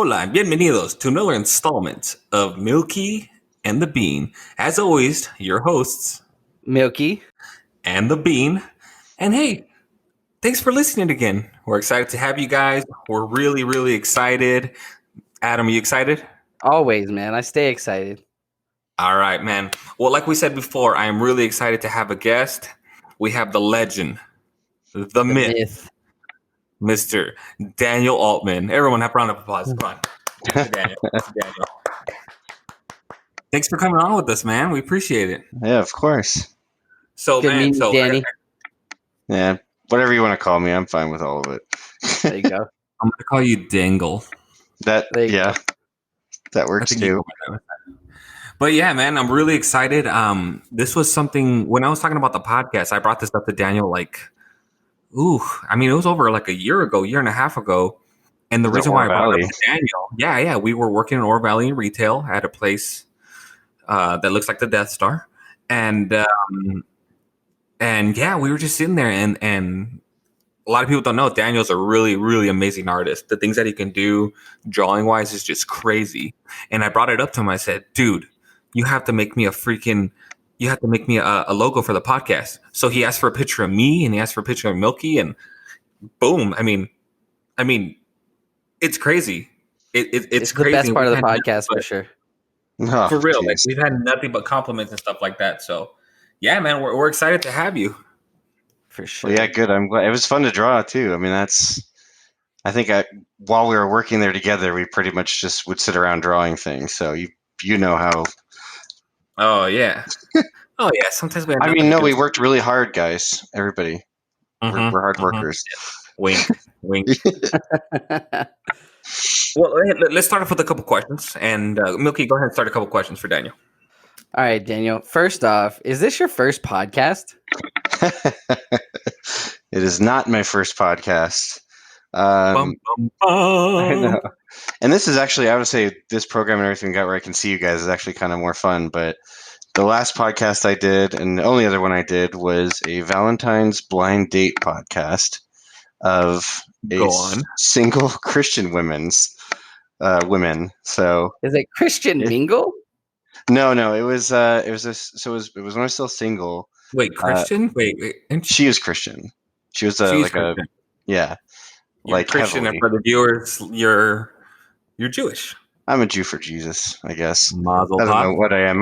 Hola and bienvenidos to another installment of Milky and the Bean. As always, your hosts, Milky and the Bean. And hey, thanks for listening again. We're excited to have you guys. We're really, really excited. Adam, are you excited? Always, man. I stay excited. All right, man. Well, like we said before, I am really excited to have a guest. We have the legend, the myth, Mr. Daniel Altman. Everyone have a round of applause. Come on. Daniel. Daniel. Thanks for coming on with us, man. We appreciate it. Yeah, of course. So, Good meeting you, Danny. Yeah, whatever you want to call me, I'm fine with all of it. There you go. I'm going to call you Dangle. That works too. But yeah, man, I'm really excited. This was something, when I was talking about the podcast, I brought this up to Daniel it was over like a year and a half ago. And the reason why I brought it up to Daniel, we were working in Oro Valley in retail at a place that looks like the Death Star. And we were just sitting there and a lot of people don't know Daniel's a really, really amazing artist. The things that he can do drawing wise is just crazy. And I brought it up to him. I said, dude, you have to make me a logo for the podcast. So he asked for a picture of me and he asked for a picture of Milky and boom. I mean, it's crazy. It's crazy. The best part of the podcast for sure. Oh, for real. Like, we've had nothing but compliments and stuff like that. So yeah, man, we're excited to have you. For sure. Well, yeah, good. I'm glad. It was fun to draw too. I mean, while we were working there together, we pretty much just would sit around drawing things. So you know how. Oh yeah. Sometimes we. We worked really hard, guys. Everybody, we're hard workers. Wink, wink. Well, let's start off with a couple questions. And Milky, go ahead and start a couple questions for Daniel. All right, Daniel. First off, is this your first podcast? It is not my first podcast. Bum, bum, bum. I know. And this is actually, I would say, this program and everything we got where I can see you guys is actually kind of more fun. But the last podcast I did, and the only other one I did, was a Valentine's blind date podcast of single Christian women. So is it Christian Mingle? No. It was when I was still single. Wait, Christian? Wait. She is Christian. She was Christian. Yeah. You're like Christian, heavily. And for the viewers, you're Jewish. I'm a Jew for Jesus, I guess. Mazel I don't know what I am.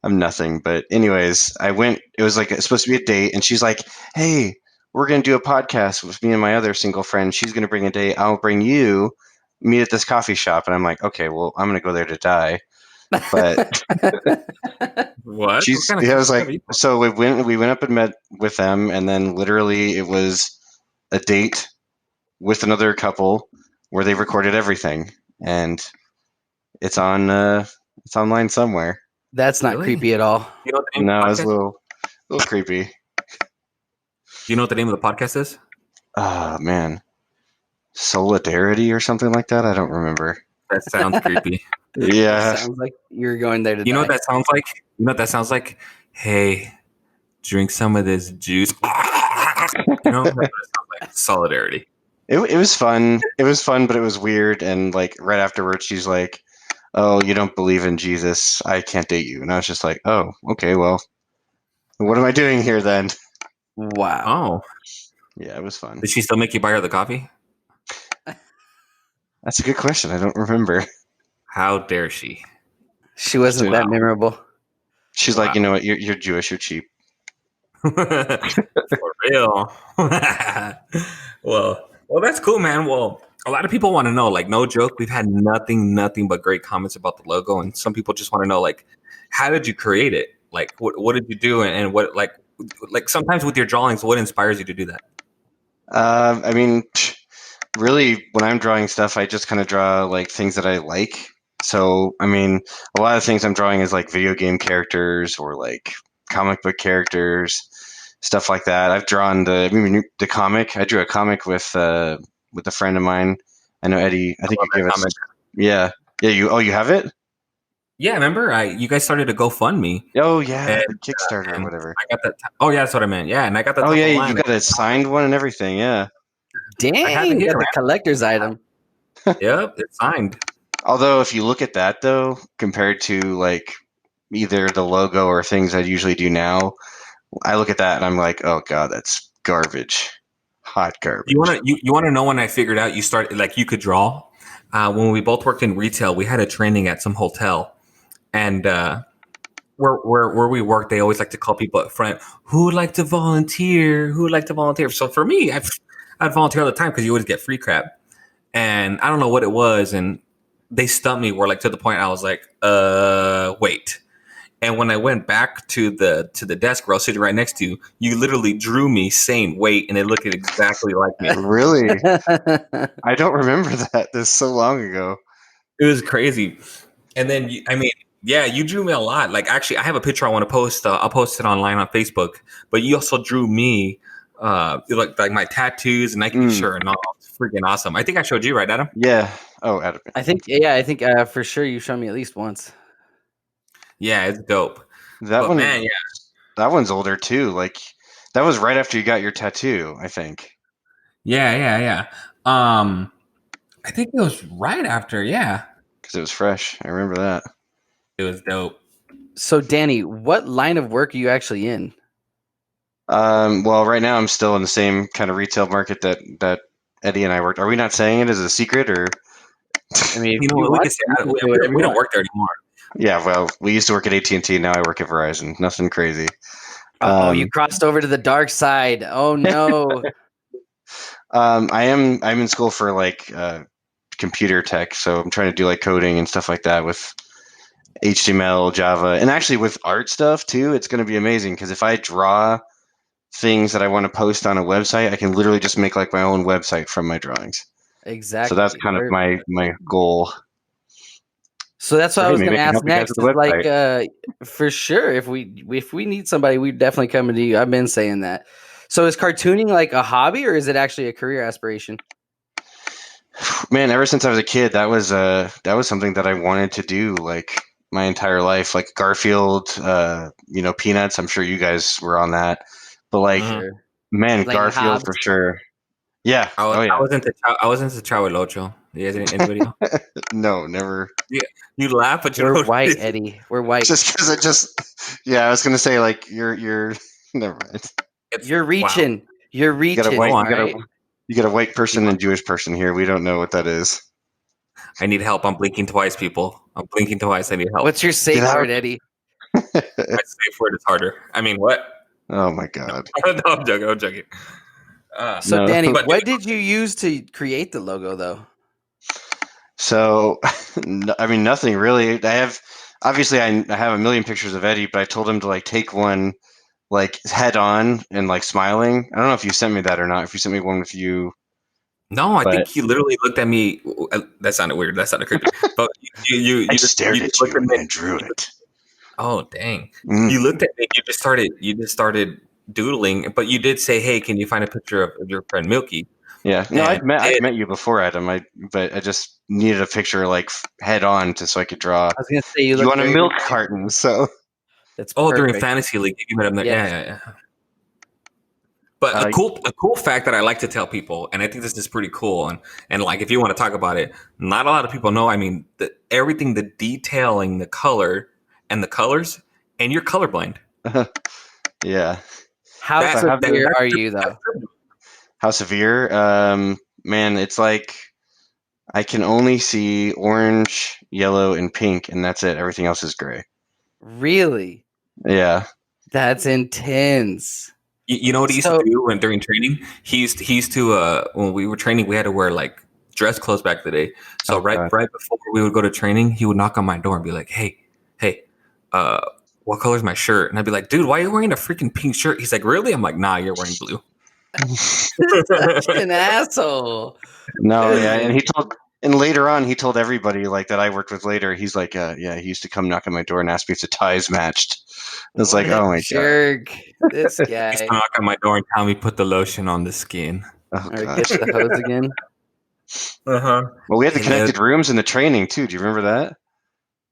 I'm nothing. But anyways, I went. It was it's supposed to be a date, and she's like, "Hey, we're gonna do a podcast with me and my other single friend. She's gonna bring a date. I'll bring you. Meet at this coffee shop." And I'm like, "Okay, well, I'm gonna go there to die." But what? I was like, so we went up and met with them, and then literally it was a date with another couple where they recorded everything, and it's online somewhere. That's not creepy at all. You know no, it's a little creepy. Do you know what the name of the podcast is? Oh man, Solidarity or something like that. I don't remember. That sounds creepy. Yeah. Sounds like you're going there to know what that sounds like? You know what that sounds like? Hey, drink some of this juice. That sounds like Solidarity. It was fun. It was fun, but it was weird. And right afterwards, she's like, "Oh, you don't believe in Jesus? I can't date you." And I was just like, "Oh, okay. Well, what am I doing here then?" Wow. Oh. Yeah, it was fun. Did she still make you buy her the coffee? That's a good question. I don't remember. How dare she? She wasn't that memorable. She's like, "You know what? You're Jewish. You're cheap." For real. Well, that's cool, man. Well, a lot of people want to know, no joke, we've had nothing but great comments about the logo, and some people just want to know, how did you create it? What did you do, and what, sometimes with your drawings, what inspires you to do that? Really, when I'm drawing stuff, I just kind of draw things that I like. So, a lot of things I'm drawing is video game characters or comic book characters, stuff like that. I've drawn the comic. I drew a comic with a friend of mine. I know Eddie. I think you gave us. Yeah. You have it? Yeah, remember? You guys started a GoFundMe. Oh yeah, the Kickstarter or whatever. I got that. Oh yeah, that's what I meant. Yeah, and I got that. Oh yeah, you got a signed one and everything. Yeah. Dang, you got the collector's item. Yep, it's signed. Although, if you look at that though, compared to like either the logo or things I usually do now, I look at that and I'm like, oh god, that's garbage, hot You garbage. want to you want to know when I figured out you started like you could draw? When we both worked in retail, we had a training at some hotel, and where we work, they always like to call people up front who would like to volunteer, who would like to volunteer. So for me, I'd volunteer all the time because you always get free crap, and I don't know what it was, and they stumped me. Where like to the point I was like, wait. And when I went back to the desk where I was sitting right next to you, you literally drew me saying wait, and it looked exactly like me. Really, I don't remember that. This is so long ago. It was crazy. And then, I mean, yeah, you drew me a lot. Like, actually, I have a picture I want to post. I'll post it online on Facebook. But you also drew me, like my tattoos and Nike shirt and all. It's freaking awesome. I think I showed you, right, Adam? Yeah. Oh, Adam. I think for sure you've shown me at least once. Yeah, it's dope. That But one, man, yeah, that one's older too. Like that was right after you got your tattoo, I think. yeah. I think it was right after. Yeah, Because it was fresh. I remember that. it was dope. So, Danny, what line of work are you actually in? Well, right now I'm still in the same kind of retail market that Eddie and I worked. Are we not saying it as a secret, or? I mean, You know what? We can say we don't work there anymore. Yeah, well, we used to work at AT&T. Now I work at Verizon. Nothing crazy. You crossed over to the dark side. Oh no! I'm in school for like computer tech, so I'm trying to do like coding and stuff like that with HTML, Java, and actually with art stuff too. It's going to be amazing because if I draw things that I want to post on a website, I can literally just make like my own website from my drawings. Exactly. So that's kind of my goal. So that's what So, I was maybe going to I can ask help you guys next. with Is the like, for sure, if we need somebody, we're definitely coming to you. I've been saying that. So is cartooning like a hobby, or is it actually a career aspiration? Man, ever since I was a kid, that was something that I wanted to do like my entire life. Like Garfield, Peanuts. I'm sure you guys were on that, but like, Sure. man, Like Garfield Hobbs. for sure. Yeah. I was into Chavo el Ocho. You guys, anybody know? No, never. Yeah, you laugh, but you We're don't. white, Eddie. We're white. Just because I was gonna say like you're never mind. You're reaching. Wow. You're reaching. You got a white person and Jewish person here. We don't know what that is. I need help. I'm blinking twice, people. I'm blinking twice. I need help. What's your safe Get out. word, Eddie? My safe word is harder. I mean, what? Oh my god. No, I'm joking. I'm joking. So, No. Danny, But- what did you use to create the logo, though? So, I mean, nothing really. I have a million pictures of Eddie, but I told him to like take one like head on and like smiling. I don't know if you sent me that or not. If you sent me one with you. No, I But- think he literally looked at me. That sounded weird. That sounded creepy. But you I just stared you at just you looked at me. and drew it. Oh dang! Mm. You looked at me. You just started doodling. But you did say, "Hey, can you find a picture of your friend Milky?" Yeah, no, And I've met you before, Adam. But I just needed a picture like head on so I could draw I was gonna say you look on a very milk nice. carton. So That's during perfect. fantasy league, you met him there. Yes. Yeah. But a cool fact that I like to tell people, and I think this is pretty cool, and like if you want to talk about it, not a lot of people know. I mean, everything, the detailing, the color, and the colors, and you're colorblind. yeah. How severe are you, though? How severe? Man, it's like I can only see orange, yellow, and pink, and that's it. Everything else is gray. Really? Yeah. That's intense. You know what he used to do during training? He used to when we were training, we had to wear like dress clothes back in the day. So right before we would go to training, he would knock on my door and be like, "Hey, what color's my shirt?" And I'd be like, "Dude, why are you wearing a freaking pink shirt?" He's like, "Really?" I'm like, "Nah, you're wearing blue." Such an asshole. No, yeah, and later on he told everybody like that I worked with later. He's like, he used to come knock on my door and ask me if the ties matched. I was like, oh my jerk. This guy. He used to knock on my door and tell me put the lotion on the skin. god. Oh Or god. get the hose again. Uh-huh. Well, we had the connected rooms in the training too. Do you remember that?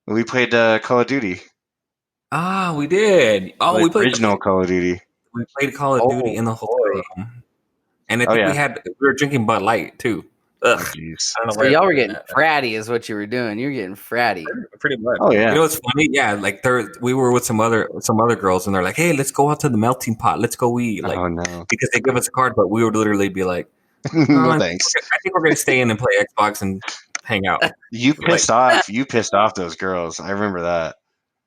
We played Call of Duty. Ah, we did. Oh, we played original Call of Duty. We played Call of Duty in the hotel room, and I think we were drinking Bud Light too. Ugh, Jeez. I don't know So why y'all I'm were doing getting that. fratty, is what you were doing. You were getting fratty. Pretty much. Oh yeah. You know what's funny? Yeah, like we were with some other girls, and they're like, "Hey, let's go out to the melting pot. Let's go eat." Like, Oh no. because they give us a card, but we would literally be like, No I thanks. think we're gonna stay in and play Xbox and hang out." You Like, pissed off. You pissed off those girls. I remember that.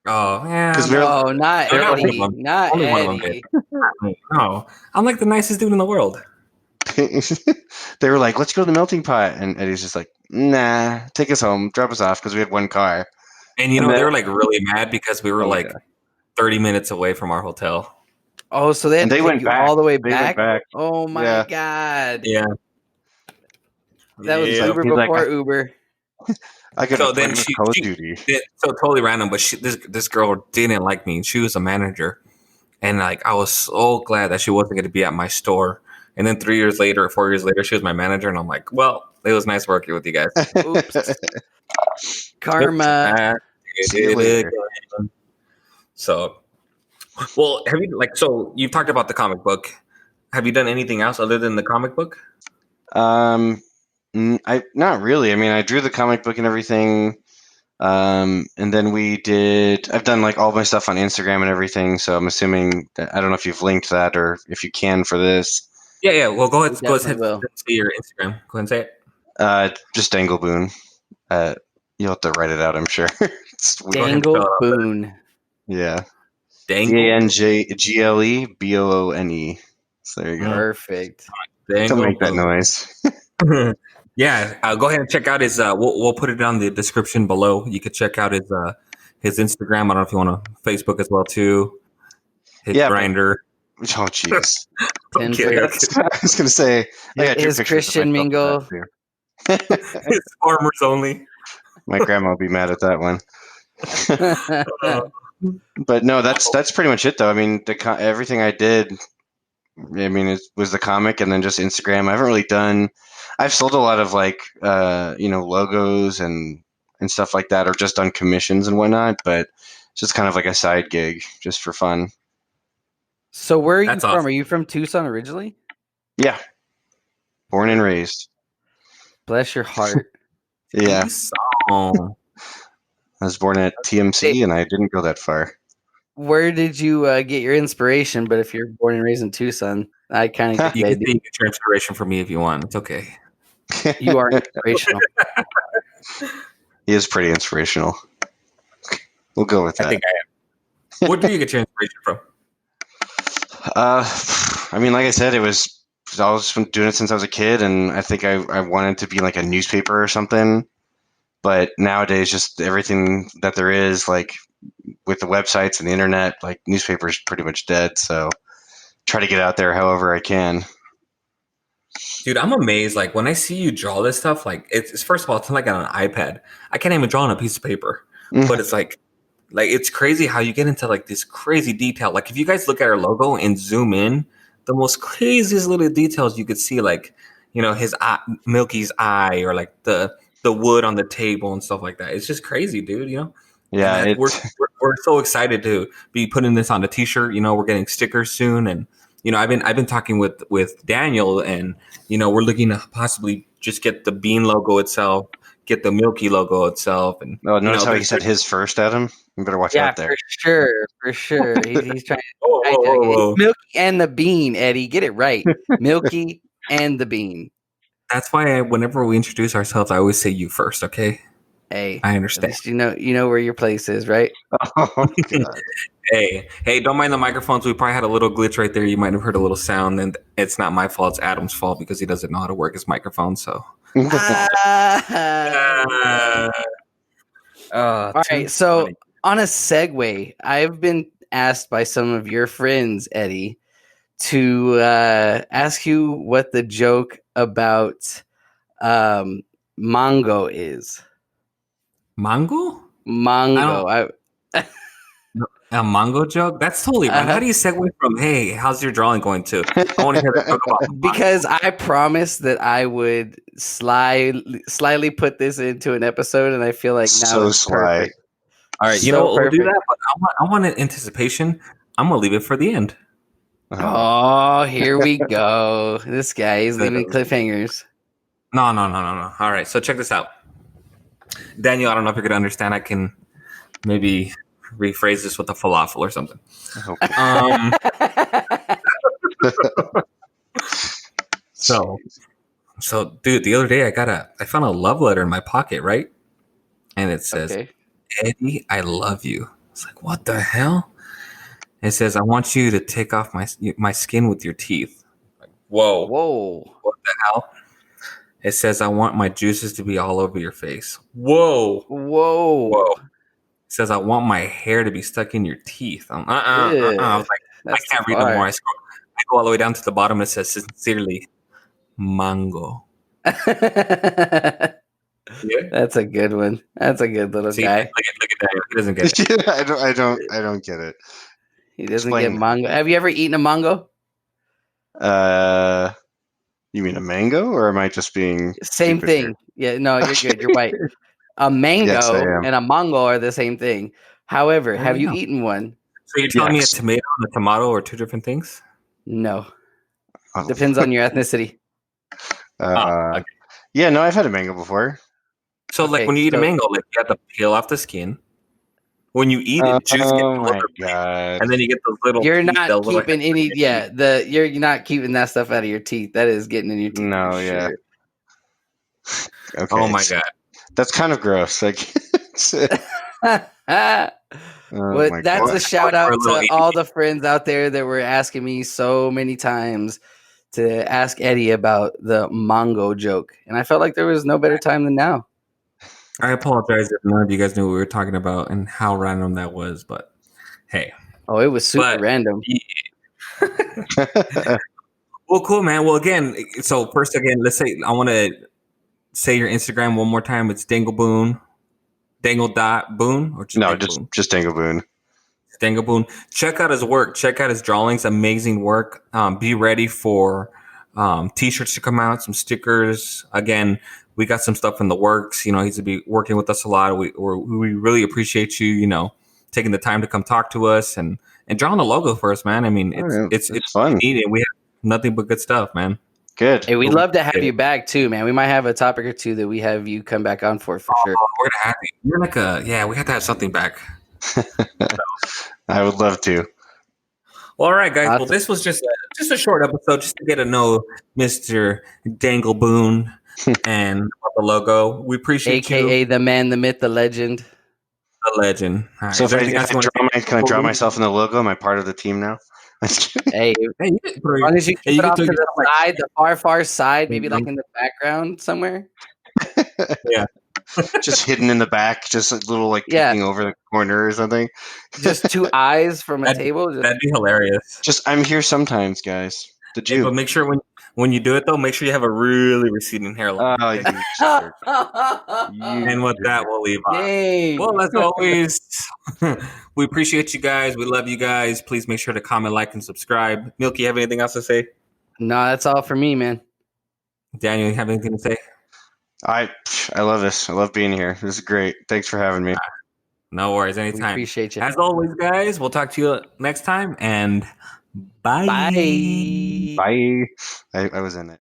oh yeah, 'Cause No, not they're not one of Eddie. them. Not Only one of them did. Eddie. No, I'm like the nicest dude in the world. They were like, "Let's go to the melting pot," and Eddie's just like, "Nah, take us home, drop us off," because we had one car. And you And know, they then- were like really mad because we were Oh, like yeah. 30 minutes away from our hotel. Oh, so they had And to they take went you back. all the way They went back? back. Oh my Yeah. God. Yeah. That was Yeah. Uber He's like, before Uber. I got So a then plan with she- Call of she- Duty. So totally random, but this girl didn't like me. She was a manager, and like I was so glad that she wasn't going to be at my store. And then 4 years later, she was my manager, and I'm like, well, it was nice working with you guys. Oops. Karma. See you later. So, well, have you so you've talked about the comic book. Have you done anything else other than the comic book? I not really. I mean, I drew the comic book and everything. And then I've done like all my stuff on Instagram and everything. So I'm assuming that I don't know if you've linked that or if you can for this. Yeah. Well, go ahead. We Go ahead. definitely will. Say your Instagram. Go ahead and say it. Just Danglepoon. You'll have to write it out, I'm sure. Go ahead and spell it Dangle out. Boone. Yeah. Dangle. DANGLEBOONE. So there you go. Perfect. Don't make that Boone. noise. Yeah, go ahead and check out his. We'll put it down in the description below. You could check out his Instagram. I don't know if you want to Facebook as well too. His Yeah, Grinder. Oh, jeez. Tinsley. I was going to say, I got His Christian mingle. His farmers only. My grandma will be mad at that one. But no, that's pretty much it, though. I mean, everything I did, I mean, it was the comic and then just Instagram. I haven't really done. I've sold a lot of like, logos and stuff like that, or just done commissions and whatnot. But it's just kind of like a side gig, just for fun. So where are you That's from? awesome. Are you from Tucson originally? Yeah, born and raised. Bless your heart. Yeah, Oh. I was born at TMC, and I didn't go that far. Where did you get your inspiration? But if you're born and raised in Tucson, I kind of You get can take your inspiration from me if you want. It's okay. you are inspirational. He is pretty inspirational. We'll go with that. I think I am. Where do you get your inspiration from? I mean, like I said, I was been doing it since I was a kid, and I think I wanted to be like a newspaper or something. But nowadays, just everything that there is, like with the websites and the internet, like newspapers pretty much dead. So try to get out there however I can. Dude, I'm amazed. Like when I see you draw this stuff, like it's first of all, it's not like on an iPad. I can't even draw on a piece of paper. But it's like it's crazy how you get into like this crazy detail. Like if you guys look at our logo and zoom in, the most craziest little details you could see, like his eye, Milky's eye, or like the wood on the table and stuff like that. It's just crazy, dude. Yeah, And we're so excited to be putting this on a T-shirt. We're getting stickers soon, and I've been talking with Daniel, and we're looking to possibly just get the Bean logo itself, get the Milky logo itself, and notice how he said his first, Adam. You better watch out there. For sure. He's trying to Whoa. Milky and the Bean, Eddie. Get it right. Milky and the Bean. That's why whenever we introduce ourselves, I always say you first. Okay, Hey, I at understand. least you know where your place is, right? Oh, God. Hey, don't mind the microphones. We probably had a little glitch right there. You might have heard a little sound, and it's not my fault. It's Adam's fault because he doesn't know how to work his microphone. So, All right. So on a segue, I've been asked by some of your friends, Eddie, to ask you what the joke about Mongo is. Mongo? Mongo. A Mongo joke? That's totally wrong. How do you segue from, hey, how's your drawing going to? I want to hear the joke about Because I promised that I would slyly put this into an episode, and I feel like now So it's sly. perfect. All right, So we'll do perfect. that, but I want an anticipation. I'm going to leave it for the end. Oh, here we go. This guy is leaving cliffhangers. No. All right, so check this out. Daniel, I don't know if you're going to understand. I can maybe rephrase this with a falafel or something. Okay. So, dude, the other day I found a love letter in my pocket, right? And it says, Okay. Eddie, I love you. It's like, what the hell? It says, I want you to take off my skin with your teeth. Like, whoa. Whoa. What the hell? It says, I want my juices to be all over your face. Whoa. Whoa. It says, I want my hair to be stuck in your teeth. I was like, That's I can't read no more. I go all the way down to the bottom. It says, sincerely, Mango. Yeah. That's a good one. That's a good little See, guy. look at that. He doesn't get it. I don't get it. He doesn't Explain get that. mango. Have you ever eaten a mango? You mean a mango, or am I just being Same stupid thing. here? Yeah, no, you're good. You're right. A mango Yes, I am. and a mango are the same thing. However, have you Yeah. eaten one? So you're telling me a Yes. tomato and a tomato are two different things? No. Oh. Depends on your ethnicity. Okay. Yeah, no, I've had a mango before. So, like, Okay, when you eat a so- mango, like, you have to peel off the skin. When you eat it, juice gets Oh all my over the place, god! and then you get those little. You're teeth, not those little keeping any. Yeah, you're not keeping that stuff out of your teeth. That is getting in your teeth. No, for yeah. sure. Okay. Oh my god! That's kind of gross. Like, Well, my that's god. a shout For a out little to all the friends out there that were asking me so many times to ask Eddie about the mango joke, and I felt like there was no better time than now. I apologize if none of you guys knew what we were talking about and how random that was, but hey. Oh, it was super But- random. Well, cool, man. Well, again, so first, let's say I want to say your Instagram one more time. It's Dangleboon, Dangle.boon, or just No, Dangleboon? just Dangleboon. Dangleboon. Check out his work. Check out his drawings. Amazing work. Be ready for t-shirts to come out, some stickers. Again, we got some stuff in the works. You know, he's to be working with us a lot. We really appreciate you. You know, taking the time to come talk to us and drawing the logo for us, man. I mean, it's fun. needed. We have nothing but good stuff, man. Good. Hey, we'd love to have you back too, man. We might have a topic or two that we have you come back on for sure. We're gonna have you. You're like we have to have something back. I would love to. Well, all right, guys. Awesome. Well, this was just a short episode, just to get to know Mr. Dangleboon and the logo. We appreciate AKA you, the man, the myth, the legend. the legend. All right, So is there anything else you want to can I draw myself in the logo? Am I part of the team now? Hey, Hey, you can put as long as you keep it off to the like, side, the far side, maybe like in the background somewhere. Just hidden in the back, just a little like peeking over the corner or something. Just two eyes from a That'd- table. that'd be hilarious. Just I'm here sometimes, guys. The Hey, Jew. but make sure when you do it though, make sure you have a really receding hairline. Oh, okay? you jerk. You And with that, we'll leave off. Dang. Well, as always, we appreciate you guys. We love you guys. Please make sure to comment, like, and subscribe. Milky, you have anything else to say? No, that's all for me, man. Daniel, you have anything to say? I love this. I love being here. This is great. Thanks for having me. No worries, We anytime. appreciate you. As always, guys, we'll talk to you next time, and bye. Bye. Bye. I was in it.